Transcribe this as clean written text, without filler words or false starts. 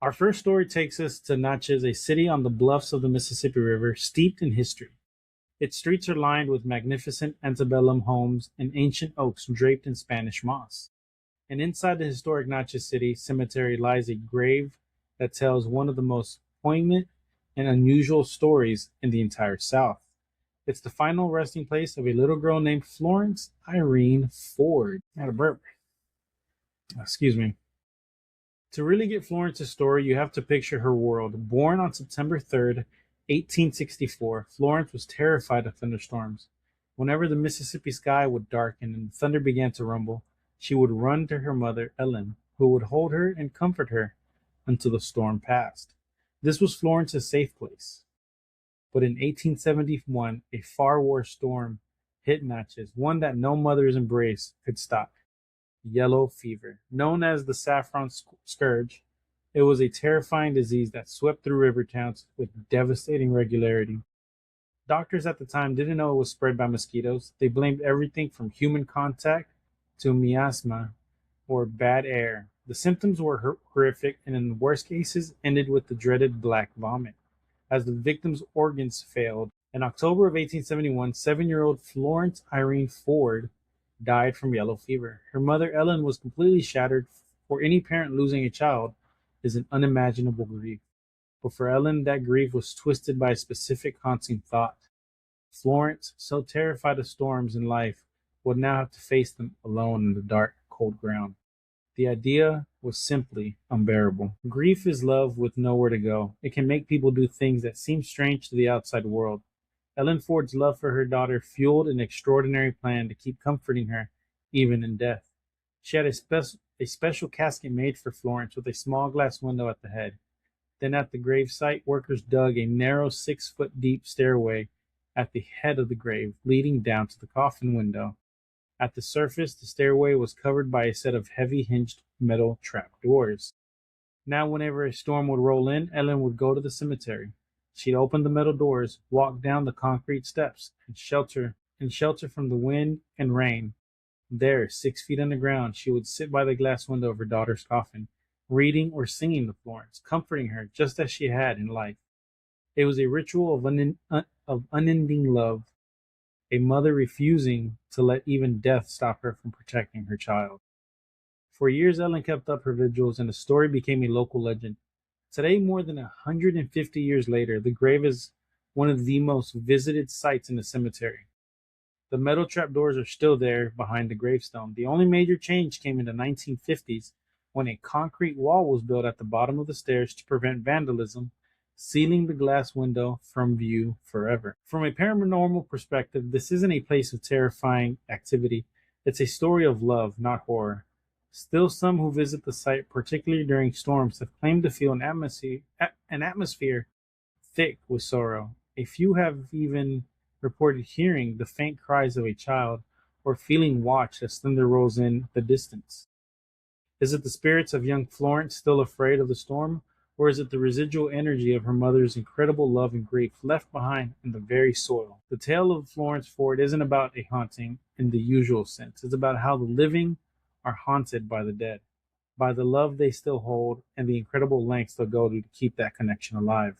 Our first story takes us to Natchez, a city on the bluffs of the Mississippi River, steeped in history. Its streets are lined with magnificent antebellum homes and ancient oaks draped in Spanish moss. And inside the historic Natchez City Cemetery lies a grave that tells one of the most poignant and unusual stories in the entire South. It's the final resting place of a little girl named Florence Irene Ford. Not a burp. Excuse me. To really get Florence's story, you have to picture her world. Born on September 3rd, 1864, Florence was terrified of thunderstorms. Whenever the Mississippi sky would darken and the thunder began to rumble, she would run to her mother, Ellen, who would hold her and comfort her until the storm passed. This was Florence's safe place. But in 1871, a far worse storm hit Natchez, one that no mother's embrace could stop. Yellow fever. Known as the saffron scourge, it was a terrifying disease that swept through river towns with devastating regularity. Doctors at the time didn't know it was spread by mosquitoes. They blamed everything from human contact to miasma, or bad air. The symptoms were horrific and in the worst cases ended with the dreaded black vomit, as the victim's organs failed. In October of 1871, 7-year-old Florence Irene Ford died from yellow fever. Her mother, Ellen, was completely shattered. For any parent, losing a child is an unimaginable grief. But for Ellen, that grief was twisted by a specific haunting thought. Florence, so terrified of storms in life, would now have to face them alone in the dark, cold ground. The idea was simply unbearable. Grief is love with nowhere to go. It can make people do things that seem strange to the outside world. Ellen Ford's love for her daughter fueled an extraordinary plan to keep comforting her, even in death. She had a special casket made for Florence with a small glass window at the head. Then at the gravesite, workers dug a narrow 6-foot deep stairway at the head of the grave, leading down to the coffin window. At the surface, the stairway was covered by a set of heavy hinged metal trapdoors. Now, whenever a storm would roll in, Ellen would go to the cemetery. She'd open the metal doors, walk down the concrete steps, and shelter from the wind and rain. There, 6 feet underground, she would sit by the glass window of her daughter's coffin, reading or singing to Florence, comforting her just as she had in life. It was a ritual of unending love, a mother refusing to let even death stop her from protecting her child. For years, Ellen kept up her vigils, and the story became a local legend. Today, more than 150 years later, the grave is one of the most visited sites in the cemetery. The metal trapdoors are still there behind the gravestone. The only major change came in the 1950s when a concrete wall was built at the bottom of the stairs to prevent vandalism, sealing the glass window from view forever. From a paranormal perspective, this isn't a place of terrifying activity. It's a story of love, not horror. Still, some who visit the site, particularly during storms, have claimed to feel an atmosphere thick with sorrow. A few have even reported hearing the faint cries of a child or feeling watched as thunder rolls in the distance. Is it the spirits of young Florence still afraid of the storm, or is it the residual energy of her mother's incredible love and grief left behind in the very soil? The tale of Florence Ford isn't about a haunting in the usual sense. It's about how the living are haunted by the dead, by the love they still hold, and the incredible lengths they'll go to keep that connection alive.